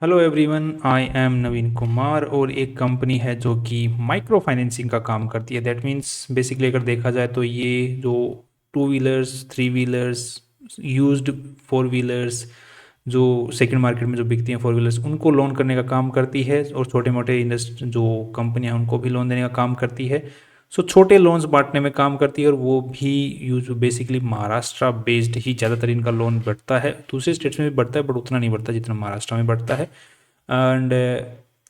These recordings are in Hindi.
हेलो एवरीवन, आई एम नवीन कुमार और एक कंपनी है जो कि माइक्रो फाइनेंसिंग का काम करती है। दैट मीन्स बेसिकली अगर देखा जाए तो ये जो two wheelers, three wheelers, used four wheelers जो सेकंड मार्केट में जो बिकती हैं फोर व्हीलर्स, उनको लोन करने का काम करती है और छोटे मोटे इंडस्ट्री जो कंपनियां हैं उनको भी लोन देने का काम करती है। सो छोटे लोन्स बांटने में काम करती है और वो भी यूज बेसिकली महाराष्ट्र बेस्ड ही ज़्यादातर इनका लोन बढ़ता है। दूसरे स्टेट्स में भी बढ़ता है बट उतना नहीं बढ़ता जितना महाराष्ट्र में बढ़ता है। एंड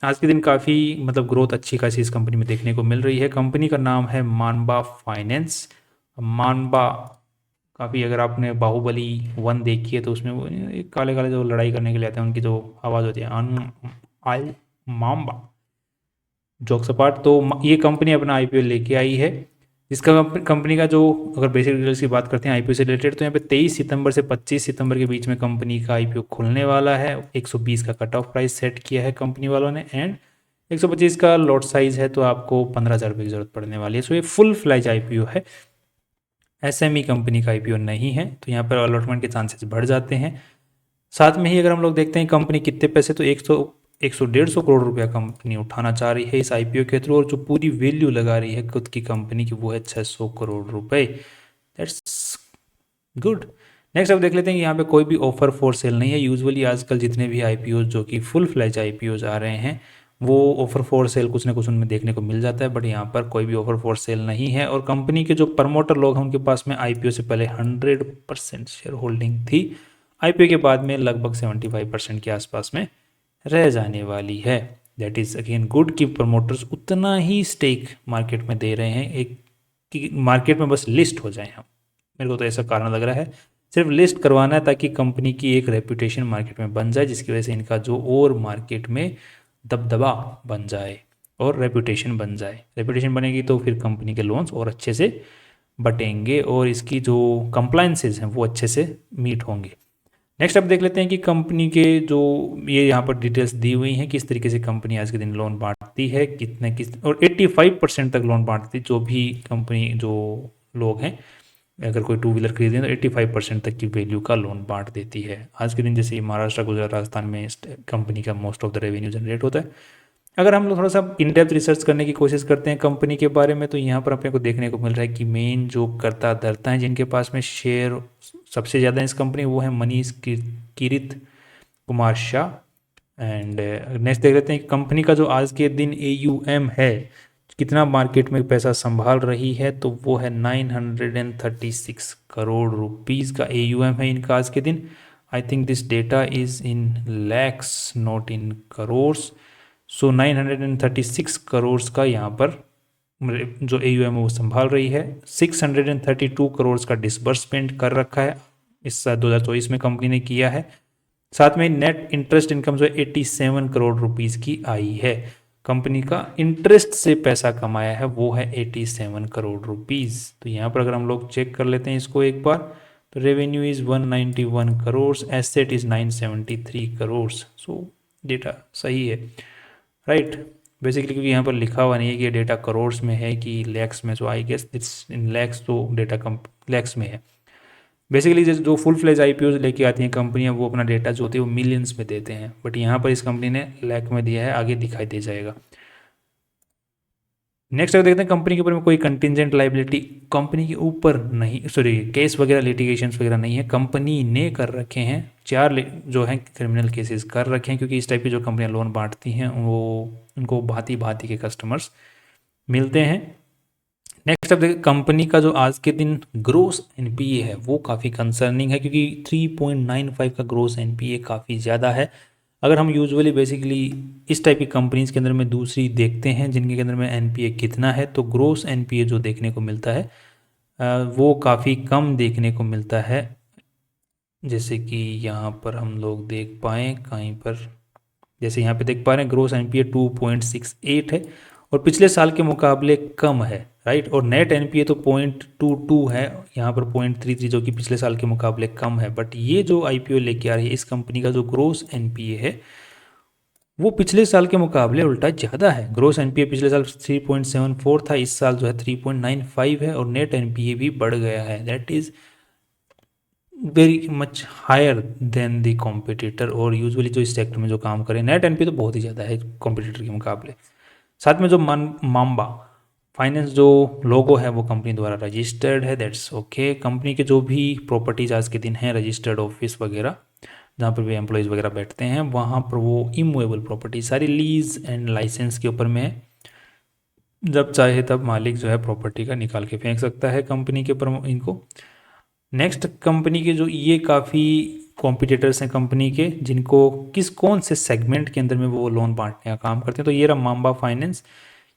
आज के दिन काफ़ी मतलब ग्रोथ अच्छी खासी इस कंपनी में देखने को मिल रही है। कंपनी का नाम है मानबा फाइनेंस। मानबा काफ़ी, अगर आपने बाहुबली 1 देखी है तो उसमें वो एक काले काले जो लड़ाई करने के लिए आते हैं उनकी जो आवाज़ होती है अन आई माम्बा, जोक्स अपार्ट। तो ये कंपनी अपना आईपीओ लेके आई है, जिसका कंपनी का जो, अगर बेसिक डिटेल्स की बात करते हैं आईपीओ से रिलेटेड, तो यहाँ पे 23 सितंबर से 25 सितंबर के बीच में कंपनी का आईपीओ खुलने वाला है। 120 का कट ऑफ प्राइस सेट किया है कंपनी वालों ने एंड 125 का लॉट साइज है, तो आपको 15,000 रुपये की जरूरत पड़ने वाली है। सो ये फुल फ्लैज आईपीओ है, एसएमई कंपनी का आईपीओ नहीं है, तो यहाँ पर अलॉटमेंट के चांसेस बढ़ जाते हैं। साथ में ही अगर हम लोग देखते हैं कंपनी कितने पैसे, तो 100 150 करोड़ रुपया कंपनी उठाना चाह रही है इस आईपीओ के थ्रू, और जो पूरी वैल्यू लगा रही है खुद की कंपनी की वो है 600 करोड़ रुपए। That's good. नेक्स्ट अब देख लेते हैं कि यहाँ पे कोई भी ऑफर फॉर सेल नहीं है। यूजुअली आजकल जितने भी आईपीओ जो कि फुल फ्लैज आईपीओ आ रहे हैं वो ऑफर फॉर सेल कुछ ना कुछ उनमें देखने को मिल जाता है, बट यहाँ पर कोई भी ऑफर फॉर सेल नहीं है। और कंपनी के जो प्रमोटर लोग हैं उनके पास में आईपीओ से पहले 100% शेयर होल्डिंग थी, आईपीओ के बाद में लगभग 75% के आसपास में रह जाने वाली है। दैट इज़ अगेन गुड कि प्रमोटर्स उतना ही स्टेक मार्केट में दे रहे हैं, एक कि मार्केट में बस लिस्ट हो जाए हम। मेरे को तो ऐसा कारण लग रहा है, सिर्फ लिस्ट करवाना है ताकि कंपनी की एक रेपुटेशन मार्केट में बन जाए, जिसकी वजह से इनका जो और मार्केट में दबदबा बन जाए और रेपुटेशन बन जाए। रेपुटेशन बनेगी तो फिर कंपनी के लोन्स और अच्छे से बटेंगे और इसकी जो कंप्लाइंसेस हैं वो अच्छे से मीट होंगे। नेक्स्ट अब देख लेते हैं कि कंपनी के जो ये यहाँ पर डिटेल्स दी हुई हैं किस तरीके से कंपनी आज के दिन लोन बांटती है, कितने किस, और 85% तक लोन बांटती, जो भी कंपनी जो लोग हैं अगर कोई टू व्हीलर खरीदें तो 85% तक की वैल्यू का लोन बांट देती है। आज के दिन जैसे महाराष्ट्र, गुजरात, राजस्थान में कंपनी का most of the revenue generate होता है। अगर हम लोग थोड़ा सा इन डेप्थ रिसर्च करने की कोशिश करते हैं कंपनी के बारे में, तो यहाँ पर अपने को देखने को मिल रहा है कि मेन जो कर्ता धर्ता हैं जिनके पास में शेयर सबसे ज़्यादा इस कंपनी, वो है मनीष किरित कुमार शाह। एंड नेक्स्ट देख लेते हैं कि कंपनी का जो आज के दिन AUM है, कितना मार्केट में पैसा संभाल रही है, तो वो है 936 करोड़ रुपीज़ का AUM है इनका आज के दिन। I think this data is in lakhs not in crores. So 936 crore का यहाँ पर जो AUM है वो संभाल रही है। 632 करोड़ का डिसबर्समेंट कर रखा है इस साल 2024 में कंपनी ने किया है। साथ में नेट इंटरेस्ट इनकम जो है 87 करोड़ रुपीज़ की आई है। कंपनी का इंटरेस्ट से पैसा कमाया है वो है 87 करोड़ रुपीज़। तो यहाँ पर अगर हम लोग चेक कर लेते हैं इसको एक बार, तो revenue is 191 crore, asset is 973 crore. So data सही है, राइट। बेसिकली क्योंकि यहाँ पर लिखा हुआ नहीं है कि ये डेटा करोड्स में है कि लैक्स में, so I guess it's in lakhs, तो डेटा कम लैक्स में है। बेसिकली जो फुल फ्लेज आईपीओ लेके आती हैं कंपनियां, वो अपना डेटा जो होती है वो मिलियंस में देते हैं, बट यहाँ पर इस कंपनी ने लैख में दिया है, आगे दिखाई दे जाएगा। नेक्स्ट अगर देखते हैं कंपनी के ऊपर में कोई कंटिजेंट लाइबिलिटी कंपनी के ऊपर नहीं, सॉरी केस वगैरह लिटिगेशन वगैरह नहीं है, कंपनी ने कर रखे हैं 4 जो हैं क्रिमिनल केसेस कर रखे हैं, क्योंकि इस टाइप की जो कंपनियां लोन बांटती हैं वो उनको भांति भांति के कस्टमर्स मिलते हैं। नेक्स्ट अब देखिए कंपनी का जो आज के दिन ग्रोस एनपीए है वो काफ़ी कंसर्निंग है, क्योंकि 3.95 का ग्रोस एनपीए काफ़ी ज़्यादा है। अगर हम यूजुअली बेसिकली इस टाइप की कंपनीज के अंदर में दूसरी देखते हैं जिनके अंदर में एनपीए कितना है, तो ग्रोस एनपीए जो देखने को मिलता है वो काफ़ी कम देखने को मिलता है। जैसे कि यहाँ पर हम लोग देख पाएँ कहीं पर, जैसे यहाँ पे देख पा रहे हैं ग्रोस एनपीए 2.68 है और पिछले साल के मुकाबले कम है, राइट। और नेट एनपीए तो 0.22 है, यहाँ पर 0.33 जो कि पिछले साल के मुकाबले कम है। बट ये जो आईपीओ लेके आ रही है इस कंपनी का जो ग्रोस एनपीए है वो पिछले साल के मुकाबले उल्टा ज़्यादा है। ग्रोस एनपीए पिछले साल 3.74 था, इस साल जो है 3.95 है और नेट एनपीए भी बढ़ गया है। That is very much higher than the competitor, और यूजुअली जो इस सेक्टर में जो काम करें नेट एनपी तो बहुत ही ज़्यादा है कॉम्पिटिटर के मुकाबले। साथ में जो माम्बा फाइनेंस जो लोगो है वो कंपनी द्वारा रजिस्टर्ड है, दैट्स ओके। कंपनी के जो भी प्रॉपर्टीज आज के दिन हैं, रजिस्टर्ड ऑफिस वगैरह जहाँ पर भी एम्प्लॉयज़ वगैरह बैठते हैं, वहाँ पर वो इमूवेबल प्रॉपर्टी सारी लीज एंड लाइसेंस के ऊपर में है। जब चाहे तब मालिक जो है प्रॉपर्टी का निकाल के फेंक सकता है कंपनी के इनको। नेक्स्ट कंपनी के जो ये काफ़ी कॉम्पिटिटर्स हैं कंपनी के, जिनको कौन से सेगमेंट के अंदर में वो लोन बांटने का काम करते हैं, तो ये रहा माम्बा फाइनेंस।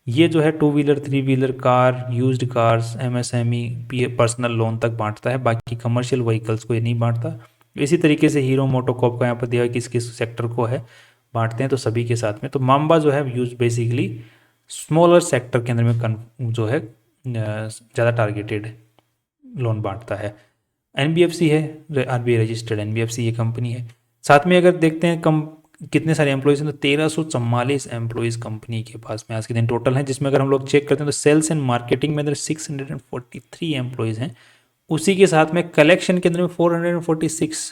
ये जो है 2 wheeler 3 wheeler car, used cars, MSME personal loan तक बांटता है, बाकी कमर्शियल व्हीकल्स को ये नहीं बांटता। इसी तरीके से हीरो मोटोकॉप का यहाँ पर दिया है किस किस सेक्टर को है बांटते हैं, तो सभी के साथ में। तो माम्बा जो है यूज बेसिकली स्मॉलर सेक्टर के अंदर में जो है ज़्यादा टारगेटेड लोन बांटता है। एनबीएफसी है, आरबीआई रजिस्टर्ड एनबीएफसी ये कंपनी है। साथ में अगर देखते हैं कम कितने सारे एम्प्लॉयज़ हैं, तो 1344 एम्प्लॉयज़ कंपनी के पास में आज के दिन टोटल हैं, जिसमें अगर हम लोग चेक करते हैं तो सेल्स एंड मार्केटिंग में अंदर 643 एम्प्लॉयज़ हैं। उसी के साथ में कलेक्शन के अंदर में 446।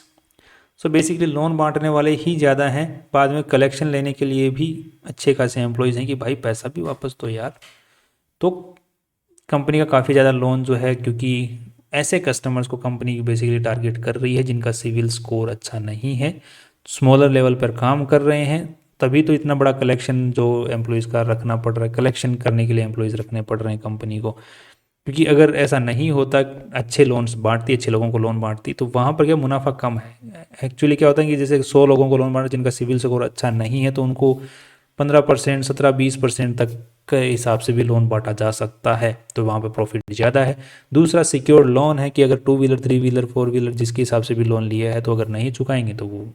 सो बेसिकली लोन बांटने वाले ही ज़्यादा हैं, बाद में कलेक्शन लेने के लिए भी अच्छे खासे एम्प्लॉयज़ हैं कि भाई पैसा भी वापस दो यार। तो कंपनी का काफ़ी ज़्यादा लोन जो है, क्योंकि ऐसे कस्टमर्स को कंपनी बेसिकली टारगेट कर रही है जिनका सिविल स्कोर अच्छा नहीं है, स्मॉलर लेवल पर काम कर रहे हैं, तभी तो इतना बड़ा कलेक्शन जो एम्प्लॉयज़ का रखना पड़ रहा है, कलेक्शन करने के लिए एम्प्लॉयज़ रखने पड़ रहे हैं कंपनी को। क्योंकि अगर ऐसा नहीं होता, अच्छे लोन्स बांटती, अच्छे लोगों को लोन बांटती, तो वहाँ पर क्या मुनाफा कम है। एक्चुअली क्या होता है कि जैसे 100 लोगों को लोन बांटे जिनका सिविल स्कोर अच्छा नहीं है, तो उनको 15%, 17-20% तक के हिसाब से भी लोन बांटा जा सकता है, तो वहाँ पे प्रॉफिट ज़्यादा है। दूसरा सिक्योर्ड लोन है कि अगर 2 व्हीलर 3 व्हीलर 4 व्हीलर जिसके हिसाब से भी लोन लिया है, तो अगर नहीं चुकाएंगे तो वो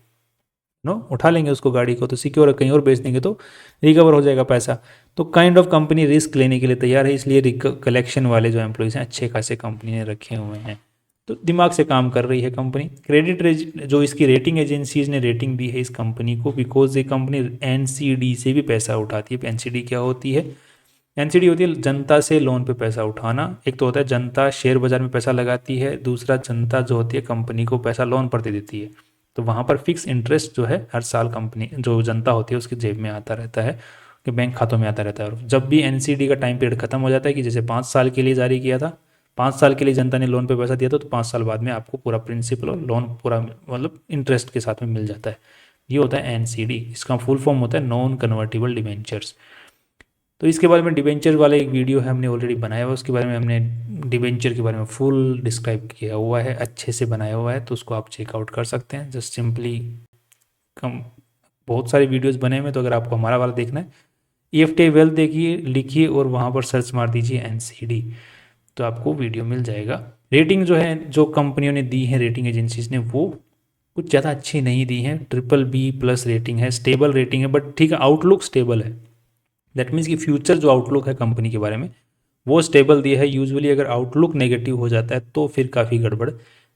उठा लेंगे उसको, गाड़ी को तो सिक्योर कहीं और बेच देंगे तो रिकवर हो जाएगा पैसा। तो काइंड ऑफ कंपनी रिस्क लेने के लिए तैयार है, इसलिए कलेक्शन वाले जो एम्प्लॉयज़ हैं अच्छे खासे कंपनी ने रखे हुए हैं, तो दिमाग से काम कर रही है कंपनी। जो इसकी रेटिंग एजेंसीज ने रेटिंग दी है इस कंपनी को, बिकॉज ये कंपनी एनसीडी से भी पैसा उठाती है। एनसीडी क्या होती है? एनसीडी होती है जनता से लोन पे पैसा उठाना। एक तो होता है जनता शेयर बाजार में पैसा लगाती है, दूसरा जनता जो होती है कंपनी को पैसा लोन पर दे देती है, तो वहाँ पर फिक्स इंटरेस्ट जो है हर साल कंपनी जो जनता होती है उसके जेब में आता रहता है, कि बैंक खातों में आता रहता है। और जब भी एनसीडी का टाइम पीरियड खत्म हो जाता है, कि जैसे 5 साल के लिए जारी किया था, 5 साल के लिए जनता ने लोन पे पैसा दिया था, तो 5 साल बाद में आपको पूरा प्रिंसिपल और लोन पूरा मतलब इंटरेस्ट के साथ में मिल जाता है। ये होता है एनसीडी। इसका फुल फॉर्म होता है नॉन कन्वर्टिबल डिबेंचर्स। तो इसके बारे में डिबेंचर वाला एक वीडियो है, हमने ऑलरेडी बनाया हुआ, उसके बारे में हमने डिबेंचर के बारे में फुल डिस्क्राइब किया हुआ है, अच्छे से बनाया हुआ है, तो उसको आप चेकआउट कर सकते हैं। जस्ट सिंपली कम बहुत सारे वीडियोस बने हुए हैं, तो अगर आपको हमारा वाला देखना है, EFTI वेल्थ देखिए, लिखिए और वहाँ पर सर्च मार दीजिए एनसीडी, तो आपको वीडियो मिल जाएगा। रेटिंग जो है जो कंपनियों ने दी है, रेटिंग एजेंसीज ने, वो कुछ ज़्यादा अच्छी नहीं दी है। BBB+ रेटिंग है, स्टेबल रेटिंग है, बट ठीक है, आउटलुक स्टेबल है। दैट मीन्स कि फ्यूचर जो आउटलुक है कंपनी के बारे में वो स्टेबल दिया है। यूजुअली अगर आउटलुक नेगेटिव हो जाता है तो फिर काफ़ी गड़बड़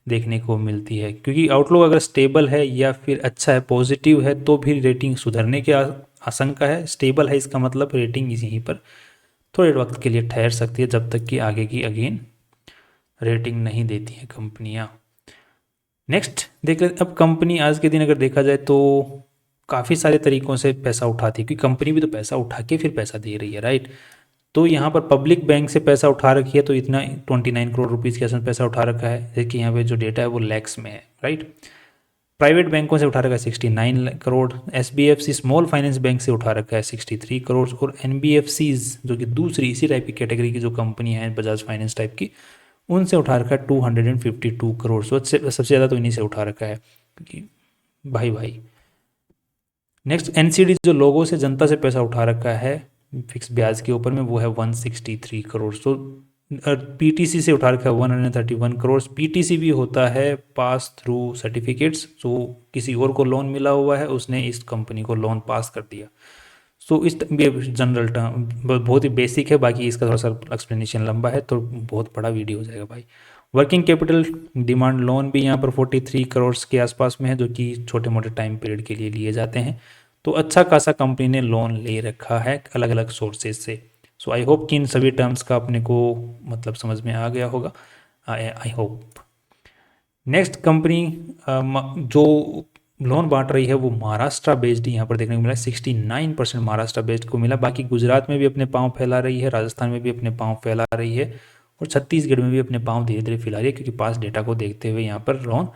देखने को मिलती है, क्योंकि आउटलुक अगर स्टेबल है या फिर अच्छा है, पॉजिटिव है, तो भी रेटिंग सुधरने की आशंका है। स्टेबल है इसका मतलब रेटिंग यहीं पर थोड़े वक्त के लिए ठहर सकती है, जब तक कि आगे की अगेन रेटिंग नहीं देती हैं कंपनियाँ। नेक्स्ट देखें, अब कंपनी आज के दिन अगर देखा जाए तो काफ़ी सारे तरीक़ों से पैसा उठाती है, क्योंकि कंपनी भी तो पैसा उठा के फिर पैसा दे रही है, राइट। तो यहाँ पर पब्लिक बैंक से पैसा उठा रखी है, तो इतना 29 करोड़ रुपीज़ के आसपास पैसा उठा रखा है। देखिए यहाँ पे जो डेटा है वो लैक्स में है, राइट। प्राइवेट बैंकों से उठा रखा है 69 crore, SBFC small finance bank से उठा रखा है 63 करोड़, और NBFCs जो कि दूसरी इसी टाइप की कैटेगरी की जो कंपनी है बजाज फाइनेंस टाइप की, उनसे उठा रखा है 252 करोड़। सबसे ज़्यादा तो इन्हीं से उठा रखा है, क्योंकि भाई। नेक्स्ट एनसीडी जो लोगों से जनता से पैसा उठा रखा है फिक्स ब्याज के ऊपर में, वो है 163 करोड़। तो PTC से उठा रखा है 131 करोड़। PTC भी होता है पास थ्रू सर्टिफिकेट्स, जो किसी और को लोन मिला हुआ है, उसने इस कंपनी को लोन पास कर दिया। सो इस जनरल टर्म बहुत ही बेसिक है, बाकी इसका थोड़ा सा एक्सप्लेनेशन लंबा है तो बहुत बड़ा वीडियो हो जाएगा भाई। वर्किंग कैपिटल डिमांड लोन भी यहाँ पर 43 करोड़ के आसपास में है, जो कि छोटे मोटे टाइम पीरियड के लिए लिए जाते हैं। तो अच्छा खासा कंपनी ने लोन ले रखा है अलग अलग सोर्सेज से। सो आई होप कि इन सभी टर्म्स का अपने को मतलब समझ में आ गया होगा, आई होप। नेक्स्ट कंपनी जो लोन बांट रही है वो महाराष्ट्र बेस्ड यहाँ पर देखने को मिला, 69% महाराष्ट्र बेस्ड को मिला। बाकी गुजरात में भी अपने पाँव फैला रही है, राजस्थान में भी अपने पाँव फैला रही है और छत्तीसगढ़ में भी अपने पाँव धीरे धीरे फैला रही है, क्योंकि पास डेटा को देखते हुए यहाँ पर लोन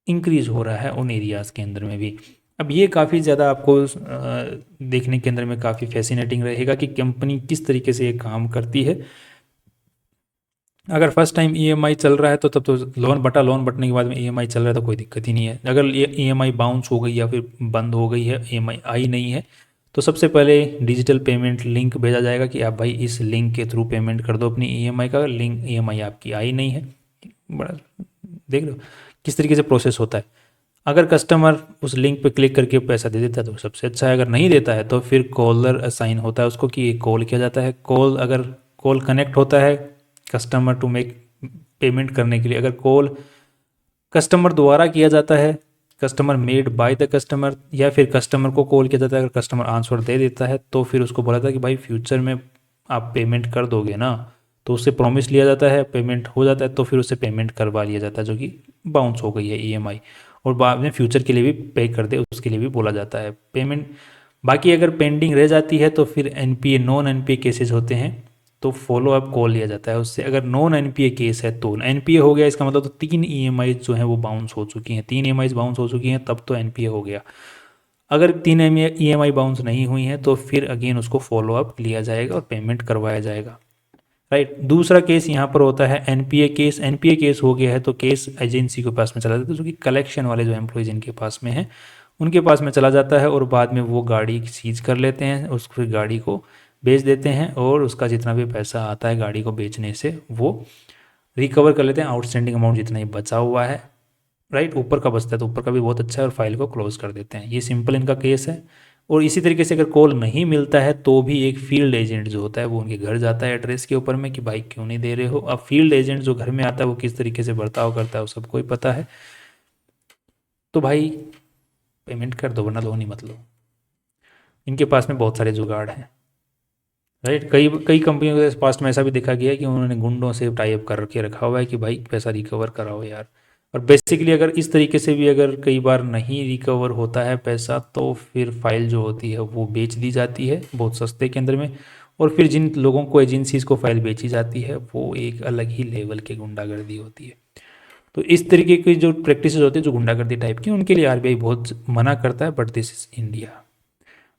इंक्रीज हो रहा है उन एरियाज़ के अंदर में भी। अब ये काफ़ी ज़्यादा आपको देखने के अंदर में काफ़ी फैसिनेटिंग रहेगा कि कंपनी किस तरीके से ये काम करती है। अगर फर्स्ट टाइम ईएमआई चल रहा है तो तब तो लोन बटने के बाद में ईएमआई चल रहा है तो कोई दिक्कत ही नहीं है। अगर ये ईएमआई बाउंस हो गई या फिर बंद हो गई है, ईएमआई आई नहीं है, तो सबसे पहले डिजिटल पेमेंट लिंक भेजा जाएगा कि आप भाई इस लिंक के थ्रू पेमेंट कर दो अपनी ईएमआई का। लिंक ईएमआई आपकी आई नहीं है, बड़ा देख लो किस तरीके से प्रोसेस होता है। अगर कस्टमर उस लिंक पे क्लिक करके पैसा दे देता है तो सबसे अच्छा है, अगर नहीं देता है तो फिर कॉलर असाइन होता है उसको कि कॉल किया जाता है। अगर कॉल कनेक्ट होता है कस्टमर टू मेक पेमेंट करने के लिए, अगर कॉल कस्टमर द्वारा किया जाता है, customer made by the customer, या फिर कस्टमर को कॉल किया जाता है, अगर कस्टमर आंसर दे देता है तो फिर उसको बोला था कि भाई फ्यूचर में आप पेमेंट कर दोगे ना, तो उससे प्रॉमिस लिया जाता है, पेमेंट हो जाता है तो फिर उससे पेमेंट करवा लिया जाता है जो कि बाउंस हो गई है ईएमआई, और बाद में फ्यूचर के लिए भी पे कर दे उसके लिए भी बोला जाता है पेमेंट। बाकी अगर पेंडिंग रह जाती है तो फिर एनपीए नॉन एनपीए केसेस होते हैं तो फॉलो अप कॉल लिया जाता है उससे। अगर नॉन एनपीए केस है तो एनपीए हो गया, इसका मतलब तो 3 ईएमआई जो है वो बाउंस हो चुकी हैं, 3 ईएमआई बाउंस हो चुकी हैं तब तो एनपीए हो गया। अगर 3 ईएमआई बाउंस नहीं हुई हैं तो फिर अगेन उसको फॉलो अप लिया जाएगा और पेमेंट करवाया जाएगा, राइट। दूसरा केस यहाँ पर होता है एनपीए केस। एनपीए केस हो गया है तो केस एजेंसी के पास में चला जाता है, जो कि कलेक्शन वाले जो एम्प्लॉयज इनके पास में है उनके पास में चला जाता है, और बाद में वो गाड़ी सीज कर लेते हैं, उस फिर गाड़ी को बेच देते हैं और उसका जितना भी पैसा आता है गाड़ी को बेचने से वो रिकवर कर लेते हैं, आउटस्टैंडिंग अमाउंट जितना ही बचा हुआ है, राइट। ऊपर का बचता है तो ऊपर का भी बहुत अच्छा है और फाइल को क्लोज कर देते हैं। ये सिंपल इनका केस है। और इसी तरीके से अगर कॉल नहीं मिलता है तो भी एक फील्ड एजेंट जो होता है वो उनके घर जाता है एड्रेस के ऊपर में कि भाई क्यों नहीं दे रहे हो। अब फील्ड एजेंट जो घर में आता है वो किस तरीके से बर्ताव करता है वो सबको ही पता है, तो भाई पेमेंट कर दो वरना लोन ही मत लो। इनके पास में बहुत सारे जुगाड़ हैं, राइट। कई कई कंपनियों के पास में ऐसा भी देखा गया है कि उन्होंने गुंडों से टाई अप कर के रखा हुआ है कि भाई पैसा रिकवर कराओ यार। और बेसिकली अगर इस तरीके से भी अगर कई बार नहीं रिकवर होता है पैसा तो फिर फाइल जो होती है वो बेच दी जाती है बहुत सस्ते के अंदर में, और फिर जिन लोगों को एजेंसीज को फाइल बेची जाती है वो एक अलग ही लेवल की गुंडागर्दी होती है। तो इस तरीके की जो प्रैक्टिस होती है जो गुंडागर्दी टाइप की उनके लिए आरबीआई बहुत मना करता है, but this is India.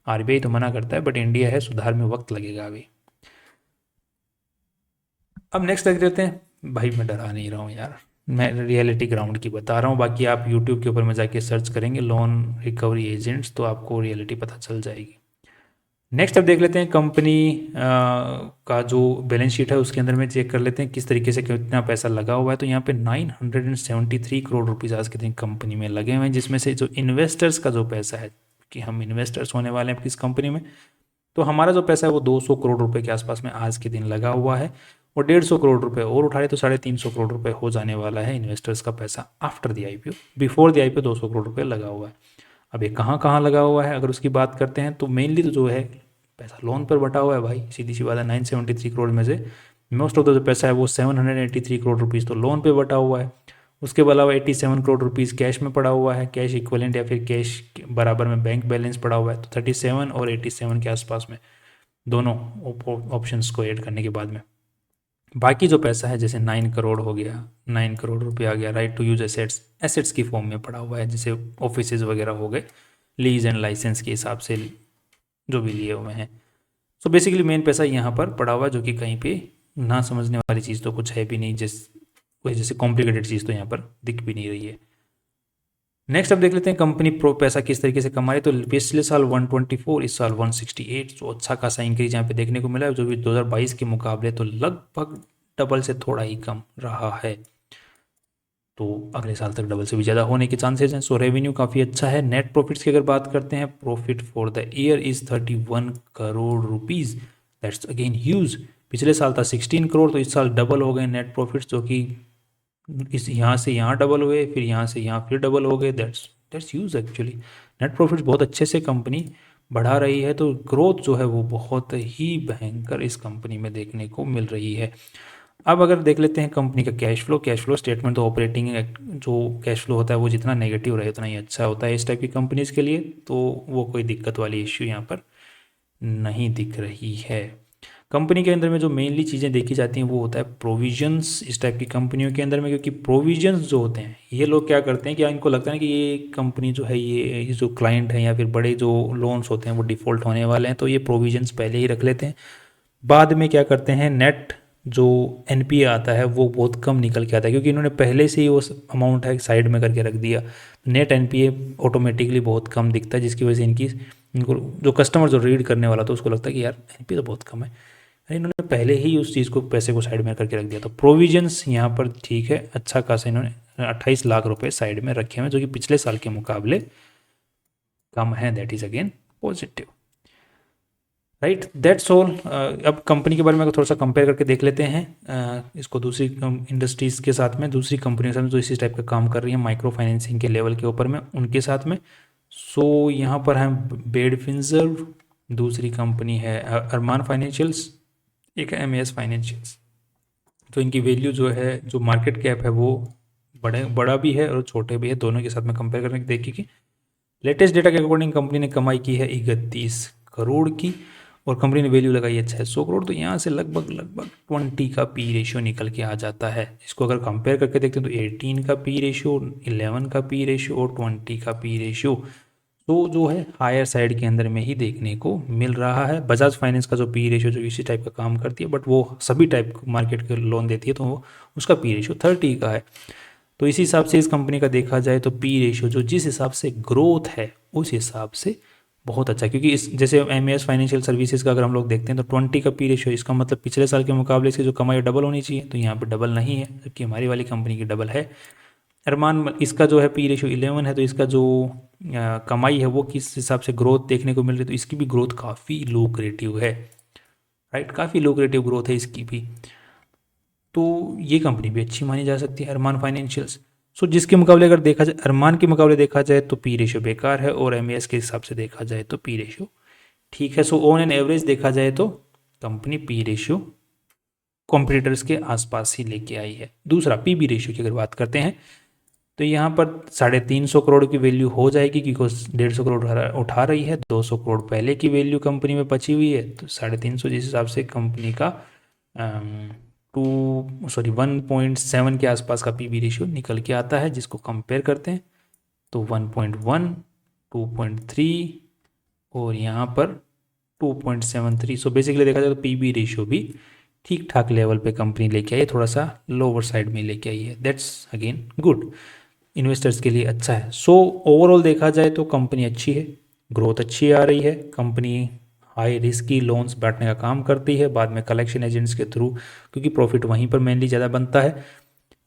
RBI तो मना करता है बट इंडिया है, सुधार में वक्त लगेगा अभी। अब नेक्स्ट देख लेते हैं। भाई मैं डरा नहीं रहा हूँ यार, मैं रियलिटी ग्राउंड की बता रहा हूँ, बाकी आप यूट्यूब के ऊपर में जाके सर्च करेंगे लोन रिकवरी एजेंट्स तो आपको रियलिटी पता चल जाएगी। नेक्स्ट अब देख लेते हैं कंपनी का जो बैलेंस शीट है उसके अंदर में चेक कर लेते हैं किस तरीके से कितना पैसा लगा हुआ है। तो यहाँ पे 973 करोड़ रुपीज़ आज के दिन कंपनी में लगे हुए हैं, जिसमें से जो इन्वेस्टर्स का जो पैसा है कि हम इन्वेस्टर्स होने वाले हैं किस कंपनी में, तो हमारा जो पैसा है वो 200 करोड़ रुपए के आसपास में आज के दिन लगा हुआ है, और 150 करोड़ रुपए और उठाए तो 350 करोड़ रुपए हो जाने वाला है इन्वेस्टर्स का पैसा after the IPO. Before the IPO 200 crore रुपए लगा हुआ है। अब ये कहाँ कहाँ लगा हुआ है अगर उसकी बात करते हैं तो मेनली तो जो है पैसा लोन पर बटा हुआ है भाई, सीधी सी बात है। 973 करोड़ में से मोस्ट ऑफ द जो पैसा है वो 783 करोड़ रुपीज़ तो लोन पे बटा हुआ है। उसके अलावा 87 करोड़ रुपीज़ कैश में पड़ा हुआ है, कैश इक्वलेंट या फिर कैश बराबर में बैंक बैलेंस पड़ा हुआ है। तो 37 और 87 के आसपास में दोनों ऑप्शंस को ऐड करने के बाद में बाकी जो पैसा है जैसे 9 करोड़ हो गया, 9 करोड़ रुपया आ गया right to use assets, assets की फॉर्म में पड़ा हुआ है, जैसे ऑफिसेज वगैरह हो गए लीज एंड लाइसेंस के हिसाब से जो भी लिए हुए हैं। सो बेसिकली मेन पैसा यहाँ पर पड़ा हुआ है, जो कि कहीं पे ना समझने वाली चीज़ तो कुछ है भी नहीं, कोई जैसे कॉम्प्लिकेटेड चीज़ तो यहाँ पर दिख भी नहीं रही है। नेक्स्ट अब देख लेते हैं कंपनी प्रो पैसा किस तरीके से कमा रही। तो पिछले साल 124, इस साल 168, तो अच्छा खासा इंक्रीज यहाँ पे देखने को मिला है, जो भी 2022 के मुकाबले तो लगभग डबल से थोड़ा ही कम रहा है। तो अगले साल तक डबल से भी ज़्यादा होने के चांसेस हैं। सो रेवेन्यू काफ़ी अच्छा है। नेट प्रॉफिट्स की अगर बात करते हैं, profit for the year is 31 crore rupees, that's again huge. पिछले साल था 16 करोड़, तो इस साल डबल हो गए नेट प्रॉफिट्स, जो कि इस यहाँ से यहाँ डबल हुए, फिर यहाँ से यहाँ फिर डबल हो गए। That's huge actually. Net profits बहुत अच्छे से कंपनी बढ़ा रही है, तो ग्रोथ जो है वो बहुत ही भयंकर इस कंपनी में देखने को मिल रही है। अब अगर देख लेते हैं कंपनी का कैश फ्लो स्टेटमेंट, तो ऑपरेटिंग जो कैश फ्लो होता है वो जितना नेगेटिव रहे उतना ही अच्छा होता है इस टाइप की कंपनीज़ के लिए, तो वो कोई दिक्कत वाली इश्यू यहाँ पर नहीं दिख रही है। कंपनी के अंदर में जो मेनली चीज़ें देखी जाती हैं वो होता है प्रोविजंस इस टाइप की कंपनियों के अंदर में, क्योंकि प्रोविजंस जो होते हैं ये लोग क्या करते हैं कि इनको लगता है कि ये कंपनी जो है ये जो क्लाइंट है या फिर बड़े जो लोन्स होते हैं वो डिफ़ॉल्ट होने वाले हैं, तो ये प्रोविजंस पहले ही रख लेते हैं। बाद में क्या करते हैं, नेट जो एनपीए आता है वो बहुत कम निकल के आता है, क्योंकि इन्होंने पहले से ही वो अमाउंट है साइड में करके रख दिया। नेट एनपीए ऑटोमेटिकली बहुत कम दिखता है, जिसकी वजह से इनको जो कस्टमर जो रीड करने वाला था उसको लगता है कि यार एनपीए तो बहुत कम है, अरे इन्होंने पहले ही उस चीज़ को पैसे को साइड में करके रख दिया। तो प्रोविजंस यहाँ पर ठीक है, अच्छा खासा इन्होंने 28 लाख रुपए साइड में रखे हुए, जो कि पिछले साल के मुकाबले कम है। That is again positive, right. That's all. अब कंपनी के बारे में थोड़ा सा कंपेयर करके देख लेते हैं इसको दूसरी इंडस्ट्रीज़ के साथ में, दूसरी कंपनियों के साथ में जो इसी टाइप का काम कर रही है माइक्रो फाइनेंसिंग के लेवल के ऊपर में, उनके साथ में। सो यहाँ पर है बेड फिंजर्व, दूसरी कंपनी है अरमान फाइनेंशियल्स, एक है एमएएस फाइनेंशियल्स। तो इनकी वैल्यू जो है, जो मार्केट कैप है वो बड़ा भी है और छोटे भी है, दोनों के साथ में कंपेयर करके देखिए कि लेटेस्ट डेटा के अकॉर्डिंग कंपनी ने कमाई की है 31 करोड़ की, और कंपनी ने वैल्यू लगाई है 600 करोड़। तो यहाँ से लगभग 20 का पी रेशियो निकल के आ जाता है। इसको अगर कंपेयर करके देखते हैं तो 18 का पी रेशियो, 11 का पी रेशियो और 20 का पी रेशियो, तो जो है हायर साइड के अंदर में ही देखने को मिल रहा है। बजाज फाइनेंस का जो पी रेशियो जो इसी टाइप का काम करती है, बट वो सभी टाइप मार्केट के लोन देती है, तो उसका पी रेशियो 30 का है। तो इसी हिसाब से इस कंपनी का देखा जाए तो पी रेशियो जो जिस हिसाब से ग्रोथ है उस हिसाब से बहुत अच्छा है, क्योंकि इस जैसे एमएएस फाइनेंशियल सर्विसेज का अगर हम लोग देखते हैं तो 20 का पी रेशियो, इसका मतलब पिछले साल के मुकाबले इसकी जो कमाई डबल होनी चाहिए, तो यहाँ पर डबल नहीं है, जबकि हमारी वाली कंपनी की डबल है। अरमान इसका जो है पी रेशियो 11 है, तो इसका जो कमाई है वो किस हिसाब से ग्रोथ देखने को मिल रही है, तो इसकी भी ग्रोथ काफ़ी लुक्रेटिव है, राइट, काफ़ी लुक्रेटिव ग्रोथ है इसकी भी। तो ये कंपनी भी अच्छी मानी जा सकती है अरमान फाइनेंशियल्स। सो जिसके मुकाबले अगर देखा जाए, अरमान के मुकाबले देखा जाए तो पी रेशियो बेकार है, और एमएएस के हिसाब से देखा जाए तो पी रेशियो ठीक है। सो ऑन एन एवरेज देखा जाए तो कंपनी पी रेशियो कॉम्पिटिटर्स के आसपास ही लेके आई है। दूसरा पीबी रेशियो की अगर बात करते हैं तो यहाँ पर 350 करोड़ की वैल्यू हो जाएगी, क्योंकि 150 करोड़ उठा रही है, 200 करोड़ पहले की वैल्यू कंपनी में बची हुई है, तो 350 जिस हिसाब से कंपनी का 1.7 के आसपास का पीबी रेशियो निकल के आता है। जिसको कंपेयर करते हैं तो 1.1, 2.3 और यहाँ पर 2.73। सो बेसिकली देखा जाए तो पीबी रेशियो भी ठीक ठाक लेवल पे कंपनी लेके आई है, थोड़ा सा लोअर साइड में लेके आई है। दैट्स अगेन गुड, इन्वेस्टर्स के लिए अच्छा है। सो ओवरऑल देखा जाए तो कंपनी अच्छी है, ग्रोथ अच्छी आ रही है, कंपनी हाई रिस्क की लोन्स बांटने का काम करती है, बाद में कलेक्शन एजेंट्स के थ्रू, क्योंकि प्रॉफिट वहीं पर मेनली ज़्यादा बनता है,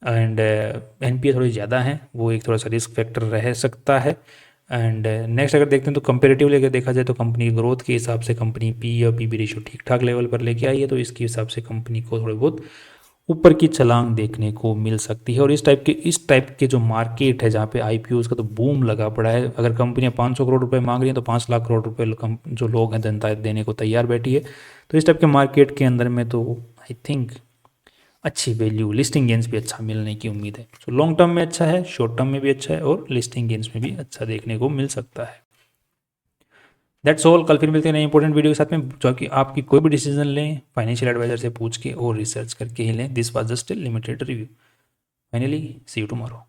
एंड एनपीए थोड़ी ज़्यादा है, वो एक थोड़ा सा रिस्क फैक्टर रह सकता है। एंड नेक्स्ट अगर देखते हैं तो कंपेरेटिवली अगर देखा जाए तो कंपनी की ग्रोथ के हिसाब से कंपनी पी और पीबी रेशियो ठीक ठाक लेवल पर लेके आई है, तो इसके हिसाब से कंपनी को थोड़े बहुत ऊपर की छलांग देखने को मिल सकती है। और इस टाइप के जो मार्केट है जहाँ पे आईपीओ का तो बूम लगा पड़ा है, अगर कंपनियां 500 करोड़ रुपए मांग रही हैं तो 5 लाख करोड़ रुपए जो लोग हैं जनता देने को तैयार बैठी है, तो इस टाइप के मार्केट के अंदर में तो आई थिंक अच्छी वैल्यू, लिस्टिंग गेंस भी अच्छा मिलने की उम्मीद है। सो लॉन्ग टर्म में अच्छा है, शॉर्ट टर्म में भी अच्छा है, और लिस्टिंग गेंस में भी अच्छा देखने को मिल सकता है। That's all. कल फिर मिलते हैं नई इंपॉर्टेंट वीडियो के साथ में, जो कि आपकी कोई भी डिसीजन लें फाइनेंशियल एडवाइजर से पूछ के और रिसर्च करके ही लें। This was just a limited review. Finally see you tomorrow.